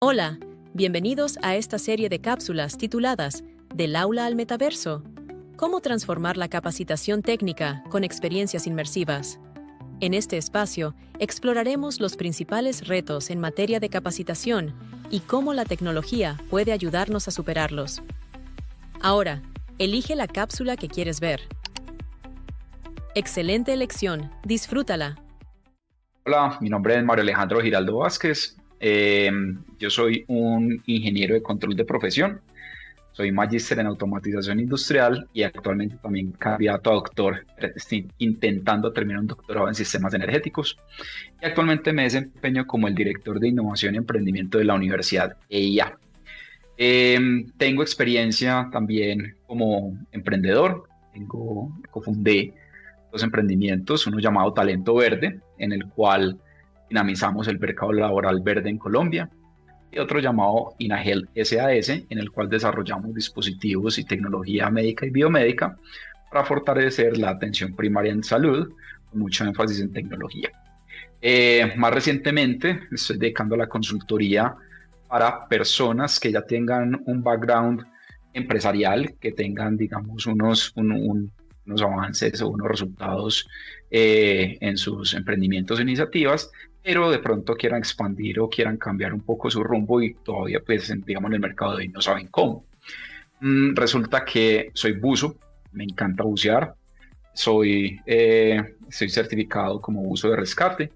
Hola, bienvenidos a esta serie de cápsulas tituladas Del aula al metaverso. Cómo transformar la capacitación técnica con experiencias inmersivas. En este espacio, exploraremos los principales retos en materia de capacitación y cómo la tecnología puede ayudarnos a superarlos. Ahora, elige la cápsula que quieres ver. Excelente elección, disfrútala. Hola, mi nombre es Mario Alejandro Giraldo Vázquez. Yo soy un ingeniero de control de profesión. Soy magíster en automatización industrial y actualmente también candidato a doctor. Estoy intentando terminar un doctorado en sistemas energéticos. Y actualmente me desempeño como el director de innovación y emprendimiento de la Universidad EIA. Tengo experiencia también como emprendedor. Cofundé dos emprendimientos, uno llamado Talento Verde, en el cual dinamizamos el mercado laboral verde en Colombia, y otro llamado Inagel SAS, en el cual desarrollamos dispositivos y tecnología médica y biomédica para fortalecer la atención primaria en salud, con mucho énfasis en tecnología. Más recientemente me estoy dedicando a la consultoría para personas que ya tengan un background empresarial, que tengan, digamos, unos avances o unos resultados en sus emprendimientos e iniciativas, pero de pronto quieran expandir o quieran cambiar un poco su rumbo y todavía, pues, digamos, en el mercado de hoy no saben cómo. Resulta que soy buzo, me encanta bucear, soy certificado como buzo de rescate,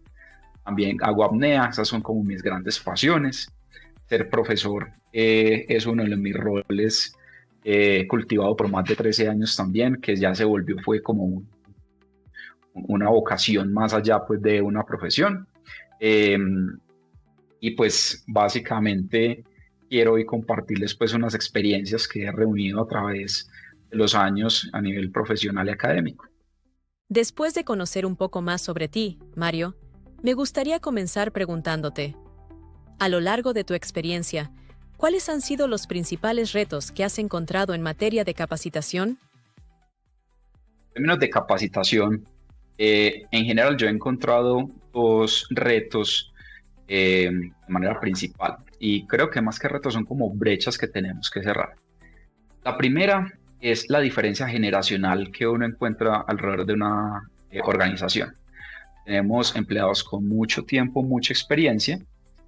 también hago apnea, esas son como mis grandes pasiones. Ser profesor es uno de mis roles cultivado por más de 13 años también, que ya se volvió, fue como una vocación más allá, pues, de una profesión. Y pues básicamente quiero hoy compartirles, pues, unas experiencias que he reunido a través de los años a nivel profesional y académico. Después de conocer un poco más sobre ti, Mario, me gustaría comenzar preguntándote, a lo largo de tu experiencia, ¿cuáles han sido los principales retos que has encontrado en materia de capacitación? En términos de capacitación, en general yo he encontrado dos retos de manera principal, y creo que más que retos son como brechas que tenemos que cerrar. La primera es la diferencia generacional que uno encuentra alrededor de una organización. Tenemos empleados con mucho tiempo, mucha experiencia,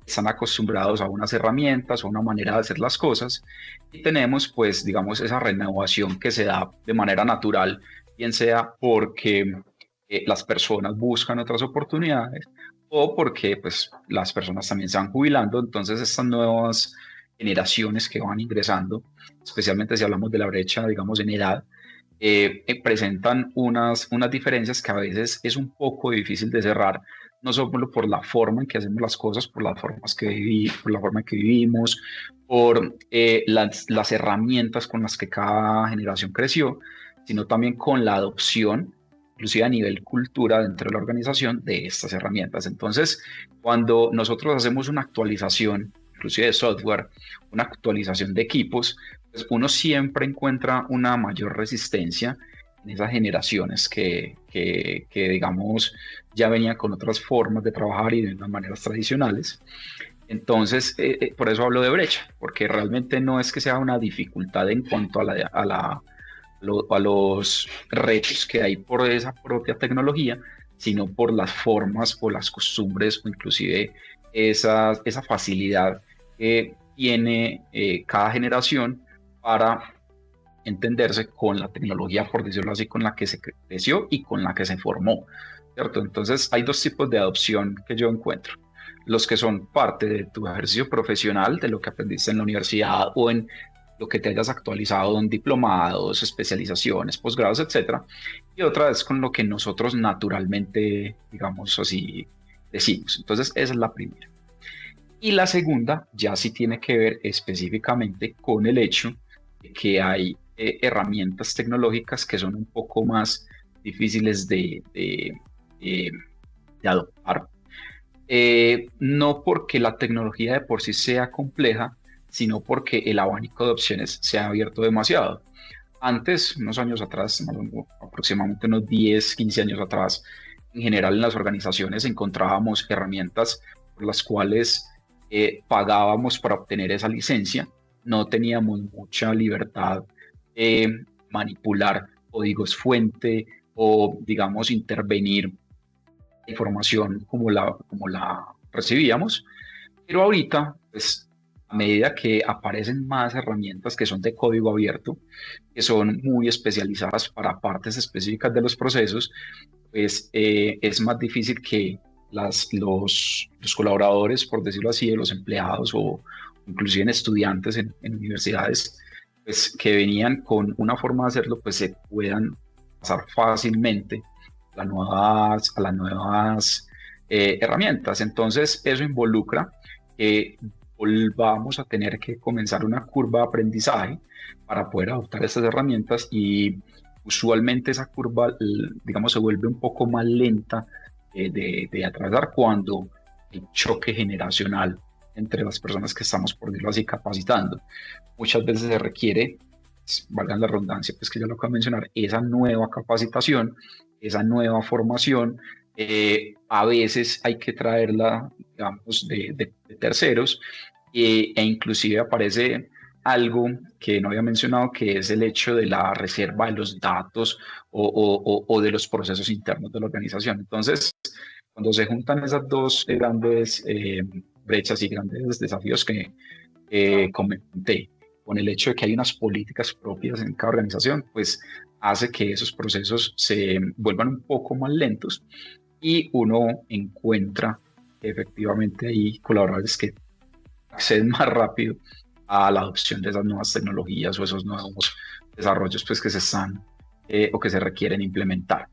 están acostumbrados a unas herramientas o una manera de hacer las cosas, y tenemos, pues, digamos, esa renovación que se da de manera natural, bien sea porque las personas buscan otras oportunidades o porque, pues, las personas también se van jubilando. Entonces estas nuevas generaciones que van ingresando, especialmente si hablamos de la brecha, digamos, en edad, presentan unas diferencias que a veces es un poco difícil de cerrar, no solo por la forma en que hacemos las cosas, por por la forma en que vivimos, por las herramientas con las que cada generación creció, sino también con la adopción, inclusive a nivel cultura dentro de la organización, de estas herramientas. Entonces, cuando nosotros hacemos una actualización, inclusive de software, una actualización de equipos, pues uno siempre encuentra una mayor resistencia en esas generaciones que digamos, ya venían con otras formas de trabajar y de unas maneras tradicionales. Entonces, por eso hablo de brecha, porque realmente no es que sea una dificultad en cuanto a los retos que hay por esa propia tecnología, sino por las formas o las costumbres, o inclusive esa facilidad que tiene cada generación para entenderse con la tecnología, por decirlo así, con la que se creció y con la que se formó, ¿cierto? Entonces hay dos tipos de adopción que yo encuentro: los que son parte de tu ejercicio profesional, de lo que aprendiste en la universidad o en lo que te hayas actualizado en diplomados, especializaciones, posgrados, etcétera, y otra es con lo que nosotros naturalmente, digamos así, decimos. Entonces esa es la primera. Y la segunda ya sí tiene que ver específicamente con el hecho de que hay herramientas tecnológicas que son un poco más difíciles de adoptar. No porque la tecnología de por sí sea compleja, sino porque el abanico de opciones se ha abierto demasiado. Antes, unos años atrás, aproximadamente unos 10, 15 años atrás, en general en las organizaciones encontrábamos herramientas por las cuales pagábamos para obtener esa licencia, no teníamos mucha libertad de manipular códigos fuente o, digamos, intervenir información como la recibíamos, pero ahorita, pues, a medida que aparecen más herramientas que son de código abierto, que son muy especializadas para partes específicas de los procesos, pues es más difícil que los colaboradores, por decirlo así, de los empleados o inclusive en estudiantes en universidades, pues que venían con una forma de hacerlo, pues se puedan pasar fácilmente a las nuevas herramientas. Entonces, eso involucra que volvamos a tener que comenzar una curva de aprendizaje para poder adoptar estas herramientas y usualmente esa curva, digamos, se vuelve un poco más lenta de atravesar cuando el choque generacional entre las personas que estamos, por decirlo así, capacitando. Muchas veces se requiere, pues, valga la redundancia, pues que ya lo acabo de mencionar, esa nueva capacitación, esa nueva formación. A veces hay que traerla, digamos, de terceros e inclusive aparece algo que no había mencionado, que es el hecho de la reserva de los datos o de los procesos internos de la organización. Entonces, cuando se juntan esas dos grandes brechas y grandes desafíos que comenté, con el hecho de que hay unas políticas propias en cada organización, pues hace que esos procesos se vuelvan un poco más lentos y uno encuentra efectivamente ahí colaboradores que acceden más rápido a la adopción de esas nuevas tecnologías o esos nuevos desarrollos pues, que se están o que se requieren implementar.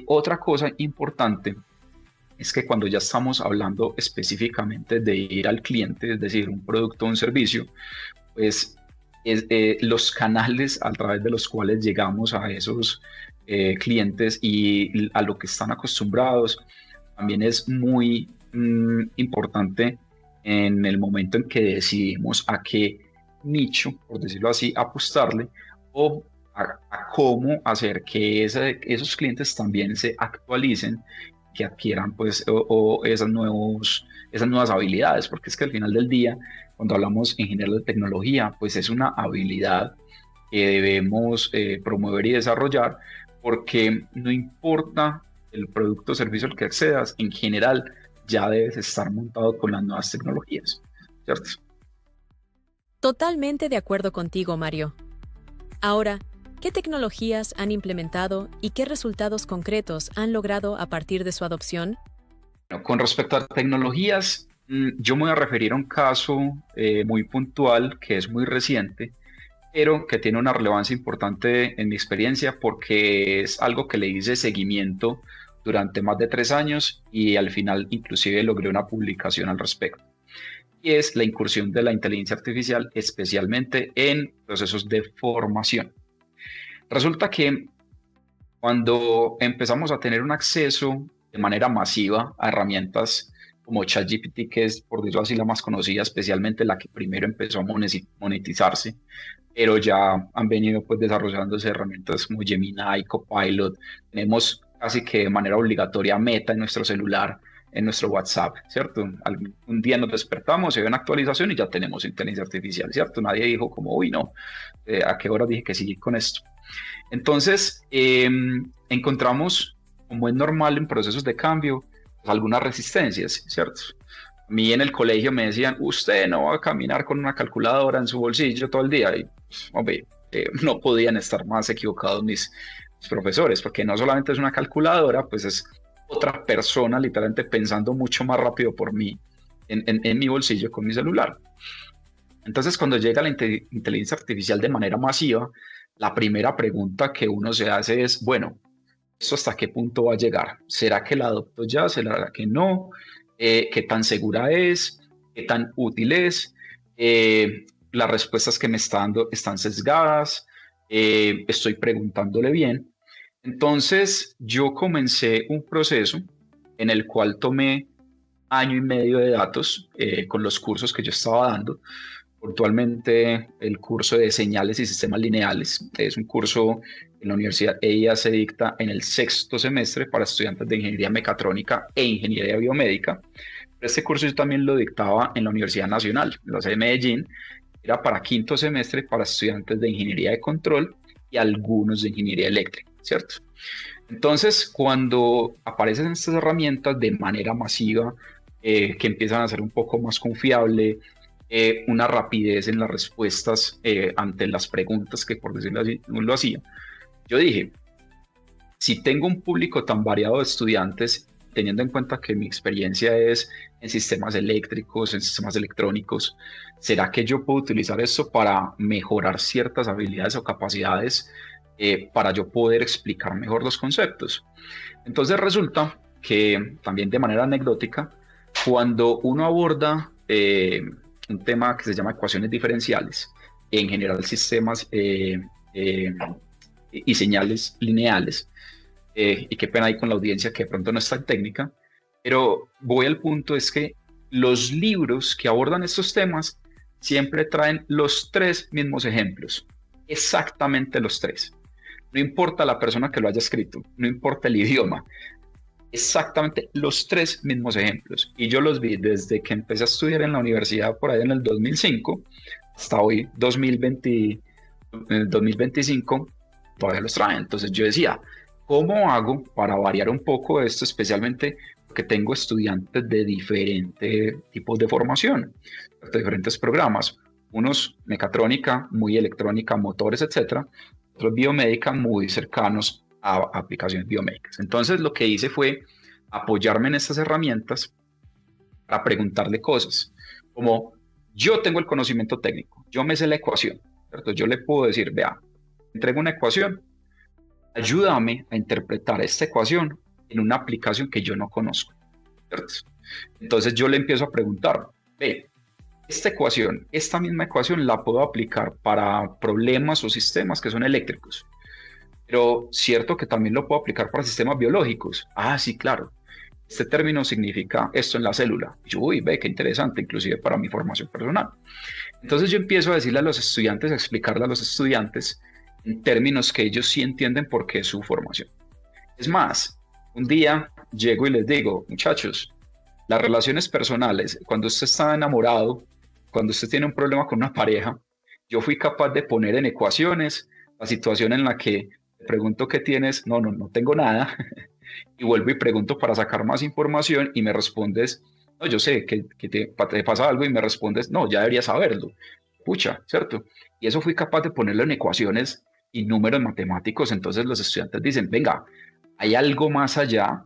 Otra cosa importante es que cuando ya estamos hablando específicamente de ir al cliente, es decir, un producto o un servicio, pues los canales a través de los cuales llegamos a esos clientes y a lo que están acostumbrados, también es muy importante en el momento en que decidimos a qué nicho, por decirlo así, apostarle o a cómo hacer que esos clientes también se actualicen, que adquieran pues o esas nuevas habilidades, porque es que al final del día, cuando hablamos en general de tecnología, pues es una habilidad que debemos promover y desarrollar, porque no importa el producto o servicio al que accedas, en general ya debes estar montado con las nuevas tecnologías, ¿cierto? Totalmente de acuerdo contigo, Mario. Ahora, ¿qué tecnologías han implementado y qué resultados concretos han logrado a partir de su adopción? Bueno, con respecto a tecnologías, yo me voy a referir a un caso muy puntual que es muy reciente, pero que tiene una relevancia importante en mi experiencia porque es algo que le hice seguimiento durante más de 3 años y al final inclusive logré una publicación al respecto. Y es la incursión de la inteligencia artificial, especialmente en procesos de formación. Resulta que cuando empezamos a tener un acceso de manera masiva a herramientas como ChatGPT, que es por decirlo así la más conocida, especialmente la que primero empezó a monetizarse, pero ya han venido pues desarrollándose herramientas como Gemini, Copilot. Tenemos casi que de manera obligatoria Meta en nuestro celular, en nuestro WhatsApp, ¿cierto? Un día nos despertamos, se ve una actualización y ya tenemos inteligencia artificial, ¿cierto? Nadie dijo como, uy, no, ¿a qué hora dije que seguir con esto? Entonces, encontramos, como es normal en procesos de cambio, pues, algunas resistencias, ¿cierto? A mí en el colegio me decían, usted no va a caminar con una calculadora en su bolsillo todo el día. Y, pues, hombre, no podían estar más equivocados mis profesores, porque no solamente es una calculadora, pues es otra persona literalmente pensando mucho más rápido por mí en mi bolsillo con mi celular. Entonces, cuando llega la inteligencia artificial de manera masiva, la primera pregunta que uno se hace es, bueno, ¿esto hasta qué punto va a llegar? ¿Será que la adopto ya? ¿Será que no? ¿Qué tan segura es? ¿Qué tan útil es? Las respuestas que me está dando están sesgadas. Estoy preguntándole bien. Entonces, yo comencé un proceso en el cual tomé año y medio de datos con los cursos que yo estaba dando. Puntualmente el curso de señales y sistemas lineales. Es un curso en la Universidad EIA, se dicta en el 6º semestre para estudiantes de ingeniería mecatrónica e ingeniería biomédica. Este curso yo también lo dictaba en la Universidad Nacional, en la sede de Medellín. Era para quinto semestre para estudiantes de ingeniería de control y algunos de ingeniería eléctrica, ¿cierto? Entonces, cuando aparecen estas herramientas de manera masiva, que empiezan a ser un poco más confiable, una rapidez en las respuestas ante las preguntas que, por decirlo así, no lo hacía, yo dije, si tengo un público tan variado de estudiantes, teniendo en cuenta que mi experiencia es en sistemas eléctricos, en sistemas electrónicos, ¿será que yo puedo utilizar esto para mejorar ciertas habilidades o capacidades para yo poder explicar mejor los conceptos? Entonces resulta que también de manera anecdótica, cuando uno aborda un tema que se llama ecuaciones diferenciales, en general sistemas y señales lineales, y qué pena ahí con la audiencia que de pronto no es tan técnica, pero voy al punto es que los libros que abordan estos temas siempre traen los tres mismos ejemplos, exactamente los tres. No importa la persona que lo haya escrito, no importa el idioma, exactamente los tres mismos ejemplos. Y yo los vi desde que empecé a estudiar en la universidad por ahí en el 2005 hasta hoy, 2025, todavía los traen. Entonces yo decía, ¿cómo hago para variar un poco esto? Especialmente porque tengo estudiantes de diferentes tipos de formación, de diferentes programas. Unos mecatrónica, muy electrónica, motores, etcétera. Otros biomédica, muy cercanos a aplicaciones biomédicas. Entonces lo que hice fue apoyarme en estas herramientas para preguntarle cosas, como yo tengo el conocimiento técnico, yo me sé la ecuación, ¿cierto? Yo le puedo decir, vea, entrego una ecuación, ayúdame a interpretar esta ecuación en una aplicación que yo no conozco, ¿cierto? Entonces yo le empiezo a preguntar, ve, esta misma ecuación la puedo aplicar para problemas o sistemas que son eléctricos, pero cierto que también lo puedo aplicar para sistemas biológicos. Ah, sí, claro. Este término significa esto en la célula. Y yo, uy, ve, qué interesante, inclusive para mi formación personal. Entonces yo empiezo a decirle a los estudiantes, a explicarle a los estudiantes en términos que ellos sí entienden por qué es su formación. Es más, un día llego y les digo, muchachos, las relaciones personales, cuando usted está enamorado, cuando usted tiene un problema con una pareja, yo fui capaz de poner en ecuaciones la situación en la que te pregunto qué tienes, no tengo nada, y vuelvo y pregunto para sacar más información y me respondes, no, yo sé que te pasa algo y me respondes, no, ya deberías saberlo. Pucha, ¿cierto? Y eso fui capaz de ponerlo en ecuaciones y números matemáticos, entonces los estudiantes dicen, venga, hay algo más allá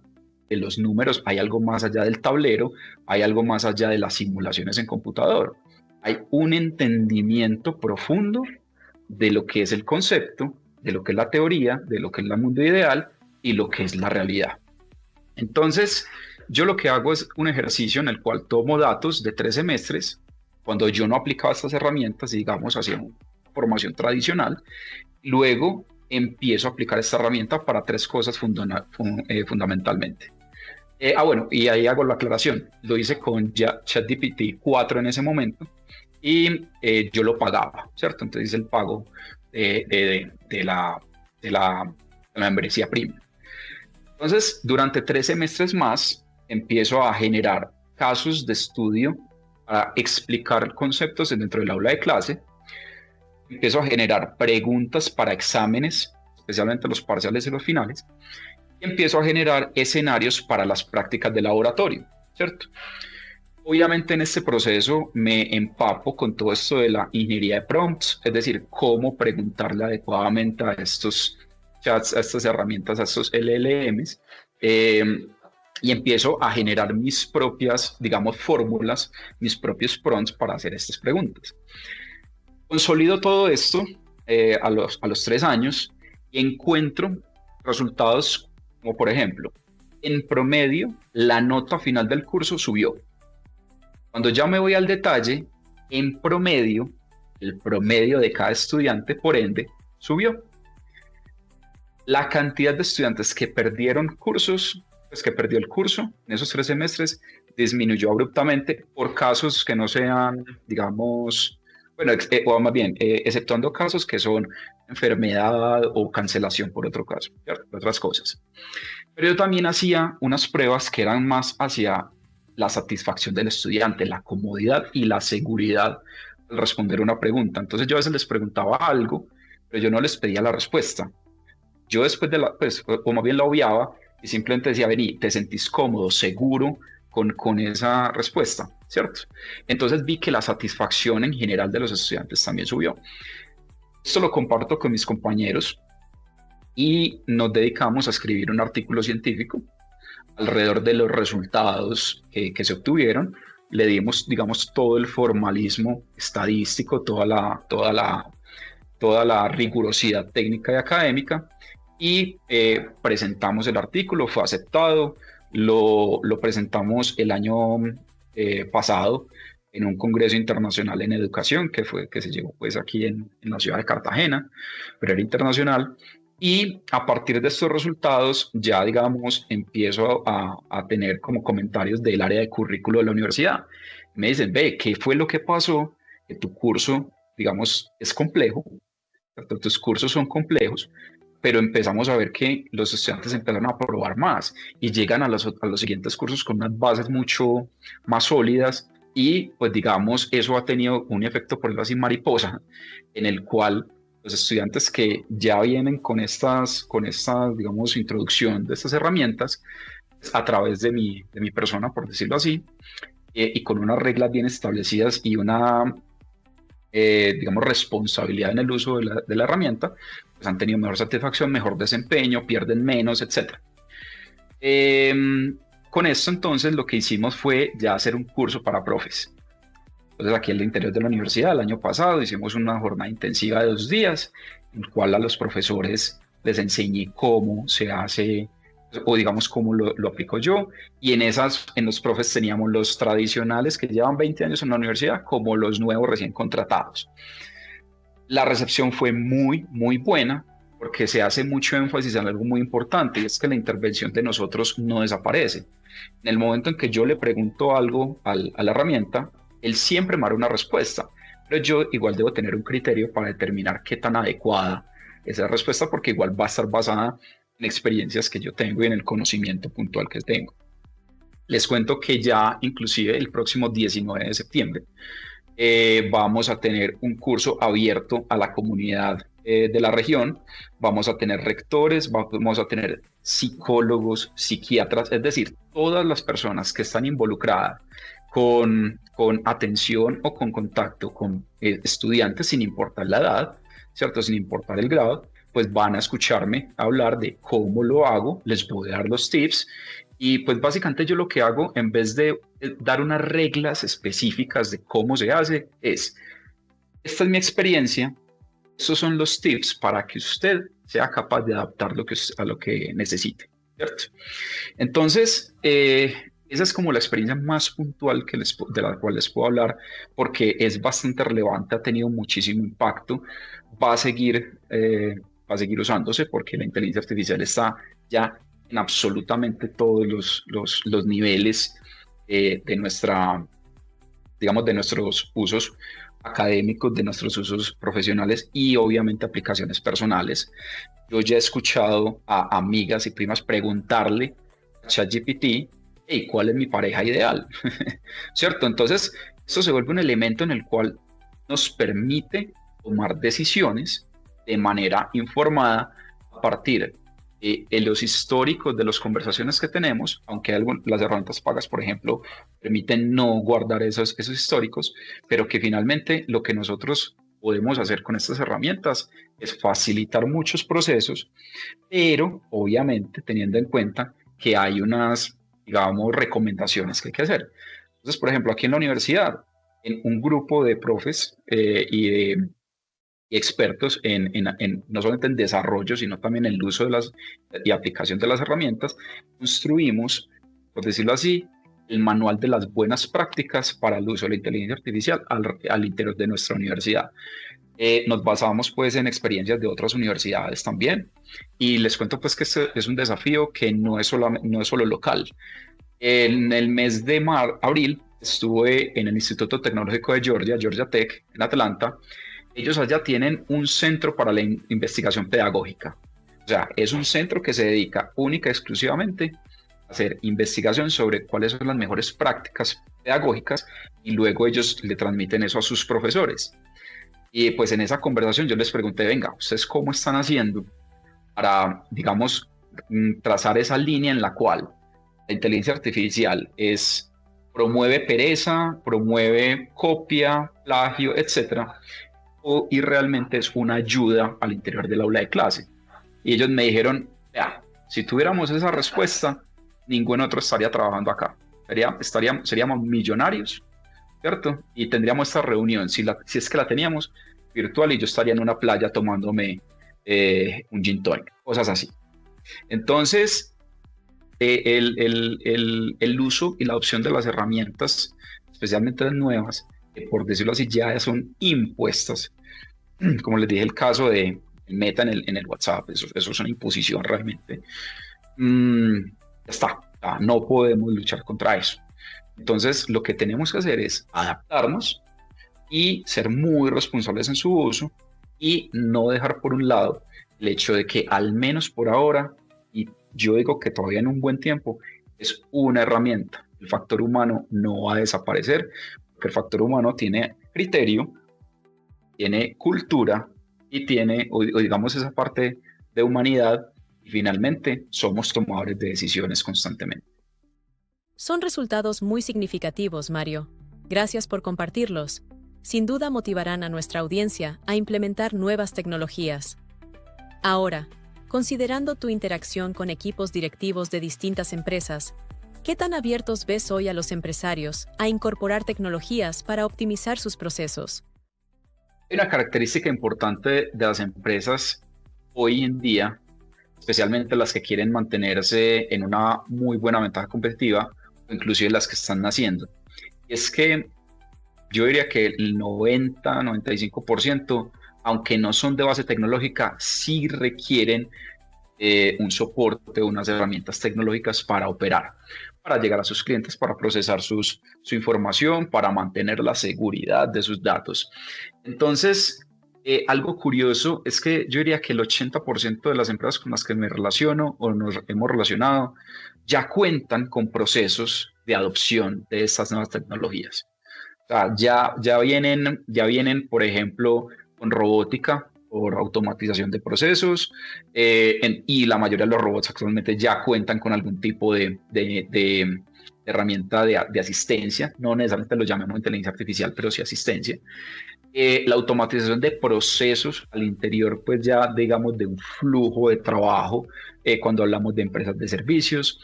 de los números, hay algo más allá del tablero, hay algo más allá de las simulaciones en computador. Hay un entendimiento profundo de lo que es el concepto, de lo que es la teoría, de lo que es el mundo ideal y lo que es la realidad. Entonces, yo lo que hago es un ejercicio en el cual tomo datos de 3 semestres, cuando yo no aplicaba estas herramientas, digamos, hacía una formación tradicional, luego empiezo a aplicar esta herramienta para 3 cosas fundamentalmente. Bueno, y ahí hago la aclaración. Lo hice con ChatGPT 4 en ese momento y yo lo pagaba, ¿cierto? Entonces hice el pago de la membresía premium. Entonces, durante 3 semestres más, empiezo a generar casos de estudio para explicar conceptos dentro del aula de clase. Empiezo a generar preguntas para exámenes, especialmente los parciales y los finales. Y empiezo a generar escenarios para las prácticas de laboratorio, ¿cierto? Obviamente en este proceso me empapo con todo esto de la ingeniería de prompts, es decir, cómo preguntarle adecuadamente a estos chats, a estas herramientas, a estos LLMs, y empiezo a generar mis propias, digamos, fórmulas, mis propios prompts para hacer estas preguntas. Consolido todo esto a los 3 años y encuentro resultados como, por ejemplo, en promedio, la nota final del curso subió. Cuando ya me voy al detalle, en promedio, el promedio de cada estudiante, por ende, subió. La cantidad de estudiantes que perdieron cursos, pues que perdió el curso en esos 3 semestres, disminuyó abruptamente por casos que no sean, digamos, bueno, o más bien, exceptuando casos que son enfermedad o cancelación por otro caso, ¿cierto? Otras cosas. Pero yo también hacía unas pruebas que eran más hacia la satisfacción del estudiante, la comodidad y la seguridad al responder una pregunta. Entonces yo a veces les preguntaba algo, pero yo no les pedía la respuesta. Yo después de pues, o más bien la obviaba y simplemente decía, vení, ¿te sentís cómodo, seguro con esa respuesta? ¿Cierto? Entonces vi que la satisfacción en general de los estudiantes también subió. Esto lo comparto con mis compañeros y nos dedicamos a escribir un artículo científico alrededor de los resultados que se obtuvieron. Le dimos, digamos, todo el formalismo estadístico, toda la rigurosidad técnica y académica, y presentamos el artículo, fue aceptado, lo presentamos el año pasado en un congreso internacional en educación que se llevó pues aquí en la ciudad de Cartagena, pero era internacional. Y a partir de estos resultados ya, digamos, empiezo a tener como comentarios del área de currículo de la universidad. Me dicen, ve, ¿qué fue lo que pasó? Que tu curso, digamos, es complejo, ¿cierto? Tus cursos son complejos, pero empezamos a ver que los estudiantes empezaron a probar más y llegan a los siguientes cursos con unas bases mucho más sólidas y, pues, digamos, eso ha tenido un efecto, por decirlo así, mariposa, en el cual los estudiantes que ya vienen con esta, digamos, introducción de estas herramientas a través de mi persona, por decirlo así, y con unas reglas bien establecidas y una, digamos, responsabilidad en el uso de la herramienta, pues han tenido mejor satisfacción, mejor desempeño, pierden menos, etc. Con esto entonces lo que hicimos fue ya hacer un curso para profes. Entonces aquí en el interior de la universidad el año pasado hicimos una jornada intensiva de 2 días, en la cual a los profesores les enseñé cómo se hace, o digamos cómo lo aplico yo, y en los profes teníamos los tradicionales que llevan 20 años en la universidad, como los nuevos recién contratados. La recepción fue muy, muy buena, porque se hace mucho énfasis en algo muy importante, y es que la intervención de nosotros no desaparece. En el momento en que yo le pregunto algo a la herramienta, él siempre me da una respuesta, pero yo igual debo tener un criterio para determinar qué tan adecuada es esa respuesta, porque igual va a estar basada en experiencias que yo tengo y en el conocimiento puntual que tengo. Les cuento que ya inclusive el próximo 19 de septiembre vamos a tener un curso abierto a la comunidad de la región. Vamos a tener rectores, vamos a tener psicólogos, psiquiatras, es decir, todas las personas que están involucradas con atención o con contacto con estudiantes, sin importar la edad, ¿cierto? Sin importar el grado, pues van a escucharme hablar de cómo lo hago, les voy a dar los tips y pues básicamente yo lo que hago, en vez de dar unas reglas específicas de cómo se hace, esta es mi experiencia, estos son los tips para que usted sea capaz de adaptar a lo que necesite, ¿cierto? Entonces, esa es como la experiencia más puntual de la cual les puedo hablar, porque es bastante relevante, ha tenido muchísimo impacto, va a seguir usándose porque la inteligencia artificial está ya en absolutamente todos los niveles de nuestros usos académicos, de nuestros usos profesionales y obviamente aplicaciones personales. Yo ya he escuchado a amigas y primas preguntarle a ChatGPT, hey, ¿cuál es mi pareja ideal? ¿Cierto? Entonces, esto se vuelve un elemento en el cual nos permite tomar decisiones de manera informada a partir de los históricos de las conversaciones que tenemos, aunque las herramientas pagas, por ejemplo, permiten no guardar esos históricos, pero que finalmente lo que nosotros podemos hacer con estas herramientas es facilitar muchos procesos, pero obviamente teniendo en cuenta que hay unas, digamos, recomendaciones que hay que hacer. Entonces, por ejemplo, aquí en la universidad, en un grupo de profes y expertos no solamente en desarrollo, sino también en el uso y aplicación de las herramientas, construimos, por decirlo así, el manual de las buenas prácticas para el uso de la inteligencia artificial al interior de nuestra universidad. Nos basamos pues en experiencias de otras universidades también y les cuento pues que este es un desafío que no es solo local. En el mes de abril estuve en el Instituto Tecnológico de Georgia Tech, en Atlanta. Ellos allá tienen un centro para la investigación pedagógica. O sea, es un centro que se dedica única y exclusivamente hacer investigación sobre cuáles son las mejores prácticas pedagógicas y luego ellos le transmiten eso a sus profesores. Y pues en esa conversación yo les pregunté, venga, ¿ustedes cómo están haciendo para, digamos, trazar esa línea en la cual la inteligencia artificial promueve pereza, promueve copia, plagio, etcétera, y realmente es una ayuda al interior del aula de clase? Y ellos me dijeron, vea, si tuviéramos esa respuesta, ningún otro estaría trabajando acá. Seríamos millonarios, ¿cierto? Y tendríamos esta reunión, si es que la teníamos, virtual, y yo estaría en una playa tomándome un gin tonic, cosas así. Entonces, el uso y la opción de las herramientas, especialmente las nuevas, que por decirlo así ya son impuestas, como les dije el caso de Meta en el WhatsApp, eso es una imposición realmente. Ya está, no podemos luchar contra eso. Entonces, lo que tenemos que hacer es adaptarnos y ser muy responsables en su uso y no dejar por un lado el hecho de que al menos por ahora, y yo digo que todavía en un buen tiempo, es una herramienta. El factor humano no va a desaparecer, porque el factor humano tiene criterio, tiene cultura y tiene, o digamos, esa parte de humanidad, y finalmente somos tomadores de decisiones constantemente. Son resultados muy significativos, Mario. Gracias por compartirlos. Sin duda motivarán a nuestra audiencia a implementar nuevas tecnologías. Ahora, considerando tu interacción con equipos directivos de distintas empresas, ¿qué tan abiertos ves hoy a los empresarios a incorporar tecnologías para optimizar sus procesos? Hay una característica importante de las empresas hoy en día, especialmente las que quieren mantenerse en una muy buena ventaja competitiva, o inclusive las que están naciendo. Y es que yo diría que el 90-95%, aunque no son de base tecnológica, sí requieren un soporte, unas herramientas tecnológicas para operar, para llegar a sus clientes, para procesar su información, para mantener la seguridad de sus datos. Entonces, algo curioso es que yo diría que el 80% de las empresas con las que me relaciono o nos hemos relacionado ya cuentan con procesos de adopción de estas nuevas tecnologías. O sea, ya vienen, por ejemplo, con robótica por automatización de procesos, y la mayoría de los robots actualmente ya cuentan con algún tipo de herramienta de asistencia, no necesariamente lo llamemos inteligencia artificial, pero sí asistencia. La automatización de procesos al interior, pues ya digamos de un flujo de trabajo, cuando hablamos de empresas de servicios.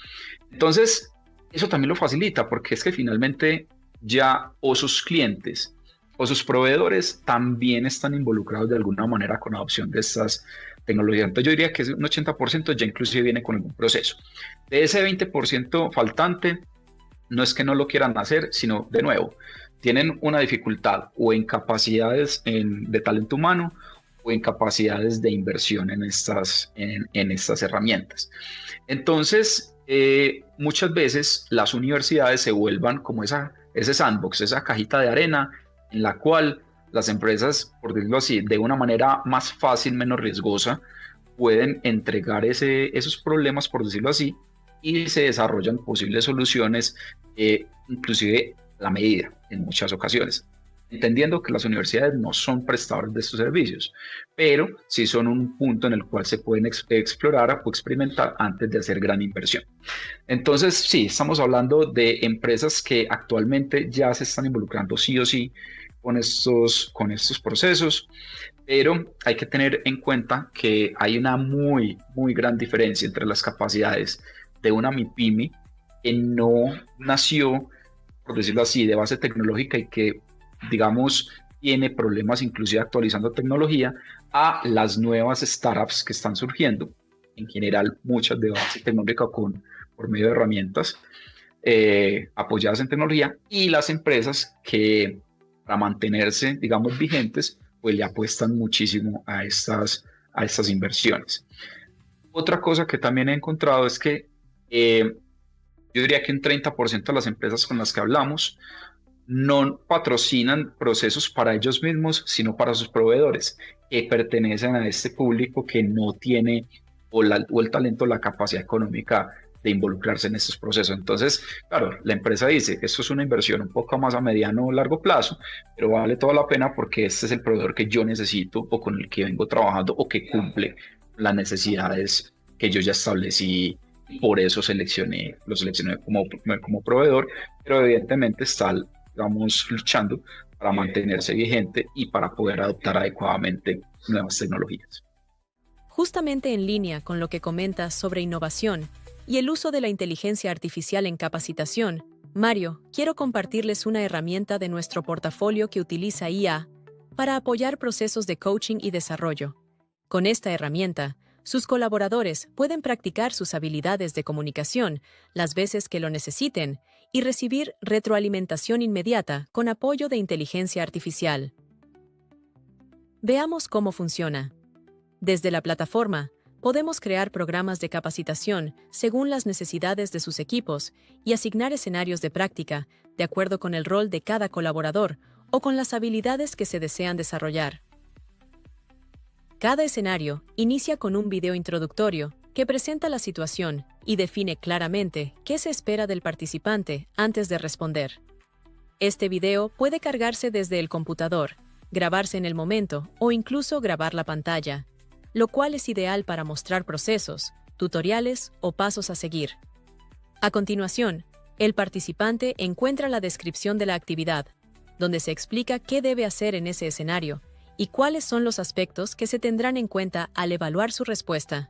Entonces, eso también lo facilita porque es que finalmente ya o sus clientes o sus proveedores también están involucrados de alguna manera con la adopción de estas tecnologías. Entonces yo diría que un 80% ya inclusive viene con algún proceso. De ese 20% faltante, no es que no lo quieran hacer, sino de nuevo, tienen una dificultad o en capacidades de talento humano o en capacidades de inversión en estas herramientas. Entonces, muchas veces las universidades se vuelvan como ese sandbox, esa cajita de arena en la cual las empresas, por decirlo así, de una manera más fácil, menos riesgosa, pueden entregar esos problemas, por decirlo así, y se desarrollan posibles soluciones, inclusive a la medida en muchas ocasiones, entendiendo que las universidades no son prestadores de estos servicios, pero sí son un punto en el cual se pueden explorar o experimentar antes de hacer gran inversión. Entonces, sí, estamos hablando de empresas que actualmente ya se están involucrando sí o sí con estos procesos, pero hay que tener en cuenta que hay una muy, muy gran diferencia entre las capacidades de una MIPYME que no nació, por decirlo así, de base tecnológica y que, digamos, tiene problemas inclusive actualizando tecnología, a las nuevas startups que están surgiendo, en general muchas de base tecnológica por medio de herramientas apoyadas en tecnología, y las empresas que para mantenerse, digamos, vigentes, pues le apuestan muchísimo a estas inversiones. Otra cosa que también he encontrado es que yo diría que un 30% de las empresas con las que hablamos no patrocinan procesos para ellos mismos, sino para sus proveedores, que pertenecen a este público que no tiene o el talento, la capacidad económica de involucrarse en estos procesos. Entonces, claro, la empresa dice, esto es una inversión un poco más a mediano o largo plazo, pero vale toda la pena porque este es el proveedor que yo necesito o con el que vengo trabajando o que cumple las necesidades que yo ya establecí. Por eso lo seleccioné como proveedor, pero evidentemente está, digamos, luchando para mantenerse vigente y para poder adoptar adecuadamente nuevas tecnologías. Justamente en línea con lo que comentas sobre innovación y el uso de la inteligencia artificial en capacitación, Mario, quiero compartirles una herramienta de nuestro portafolio que utiliza IA para apoyar procesos de coaching y desarrollo. Con esta herramienta, sus colaboradores pueden practicar sus habilidades de comunicación las veces que lo necesiten y recibir retroalimentación inmediata con apoyo de inteligencia artificial. Veamos cómo funciona. Desde la plataforma, podemos crear programas de capacitación según las necesidades de sus equipos y asignar escenarios de práctica de acuerdo con el rol de cada colaborador o con las habilidades que se desean desarrollar. Cada escenario inicia con un video introductorio que presenta la situación y define claramente qué se espera del participante antes de responder. Este video puede cargarse desde el computador, grabarse en el momento o incluso grabar la pantalla, lo cual es ideal para mostrar procesos, tutoriales o pasos a seguir. A continuación, el participante encuentra la descripción de la actividad, donde se explica qué debe hacer en ese escenario y cuáles son los aspectos que se tendrán en cuenta al evaluar su respuesta.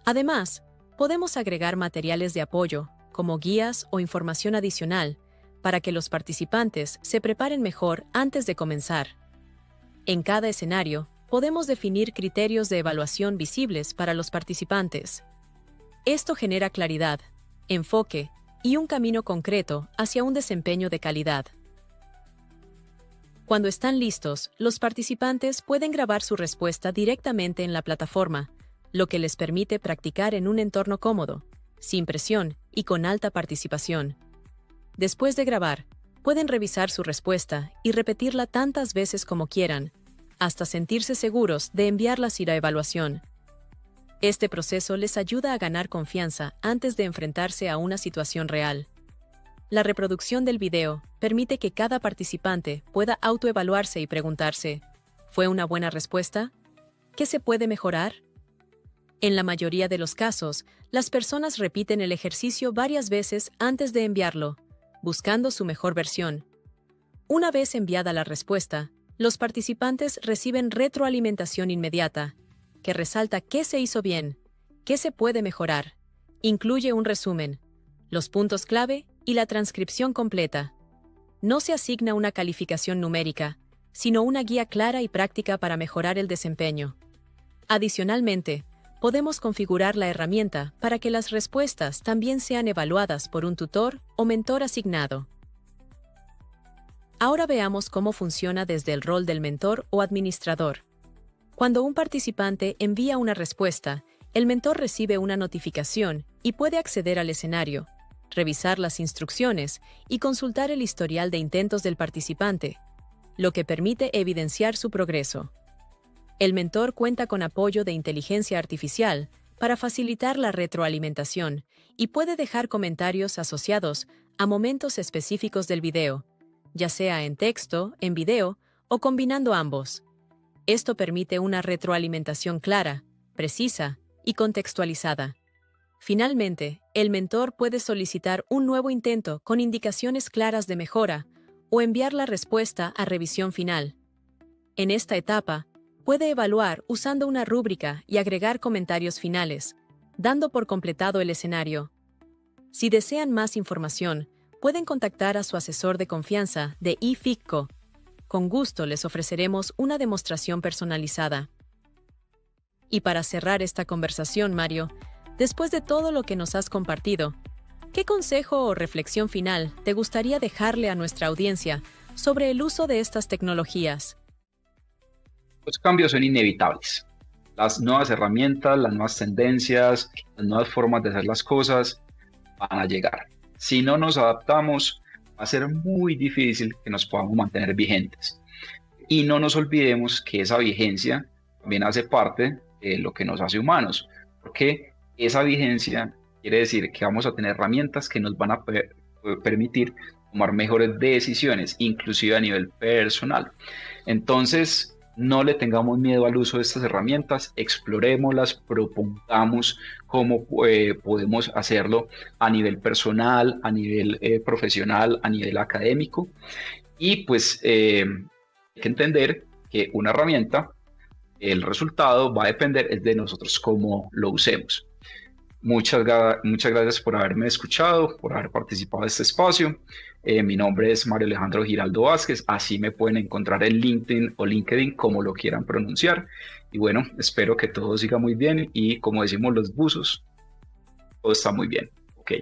Además, podemos agregar materiales de apoyo, como guías o información adicional, para que los participantes se preparen mejor antes de comenzar. En cada escenario, podemos definir criterios de evaluación visibles para los participantes. Esto genera claridad, enfoque y un camino concreto hacia un desempeño de calidad. Cuando están listos, los participantes pueden grabar su respuesta directamente en la plataforma, lo que les permite practicar en un entorno cómodo, sin presión y con alta participación. Después de grabar, pueden revisar su respuesta y repetirla tantas veces como quieran, hasta sentirse seguros de enviarla a la evaluación. Este proceso les ayuda a ganar confianza antes de enfrentarse a una situación real. La reproducción del video permite que cada participante pueda autoevaluarse y preguntarse, ¿fue una buena respuesta? ¿Qué se puede mejorar? En la mayoría de los casos, las personas repiten el ejercicio varias veces antes de enviarlo, buscando su mejor versión. Una vez enviada la respuesta, los participantes reciben retroalimentación inmediata, que resalta qué se hizo bien, qué se puede mejorar, incluye un resumen, los puntos clave y la transcripción completa. No se asigna una calificación numérica, sino una guía clara y práctica para mejorar el desempeño. Adicionalmente, podemos configurar la herramienta para que las respuestas también sean evaluadas por un tutor o mentor asignado. Ahora veamos cómo funciona desde el rol del mentor o administrador. Cuando un participante envía una respuesta, el mentor recibe una notificación y puede acceder al escenario, revisar las instrucciones y consultar el historial de intentos del participante, lo que permite evidenciar su progreso. El mentor cuenta con apoyo de inteligencia artificial para facilitar la retroalimentación y puede dejar comentarios asociados a momentos específicos del video, ya sea en texto, en video o combinando ambos. Esto permite una retroalimentación clara, precisa y contextualizada. Finalmente, el mentor puede solicitar un nuevo intento con indicaciones claras de mejora o enviar la respuesta a revisión final. En esta etapa, puede evaluar usando una rúbrica y agregar comentarios finales, dando por completado el escenario. Si desean más información, pueden contactar a su asesor de confianza de eFICCO. Con gusto les ofreceremos una demostración personalizada. Y para cerrar esta conversación, Mario, después de todo lo que nos has compartido, ¿qué consejo o reflexión final te gustaría dejarle a nuestra audiencia sobre el uso de estas tecnologías? Los cambios son inevitables. Las nuevas herramientas, las nuevas tendencias, las nuevas formas de hacer las cosas van a llegar. Si no nos adaptamos, va a ser muy difícil que nos podamos mantener vigentes. Y no nos olvidemos que esa vigencia también hace parte de lo que nos hace humanos, porque esa vigencia Quiere decir que vamos a tener herramientas que nos van a permitir tomar mejores decisiones, inclusive a nivel personal. Entonces, no le tengamos miedo al uso de estas herramientas, explorémoslas, propongamos cómo podemos hacerlo a nivel personal, a nivel profesional, a nivel académico. Y pues hay que entender que una herramienta, el resultado va a depender es de nosotros cómo lo usemos. Muchas gracias por haberme escuchado, por haber participado de este espacio. Mi nombre es Mario Alejandro Giraldo Vázquez, así me pueden encontrar en LinkedIn o LinkedIn, como lo quieran pronunciar. Y bueno, espero que todo siga muy bien y como decimos los buzos, todo está muy bien. Ok.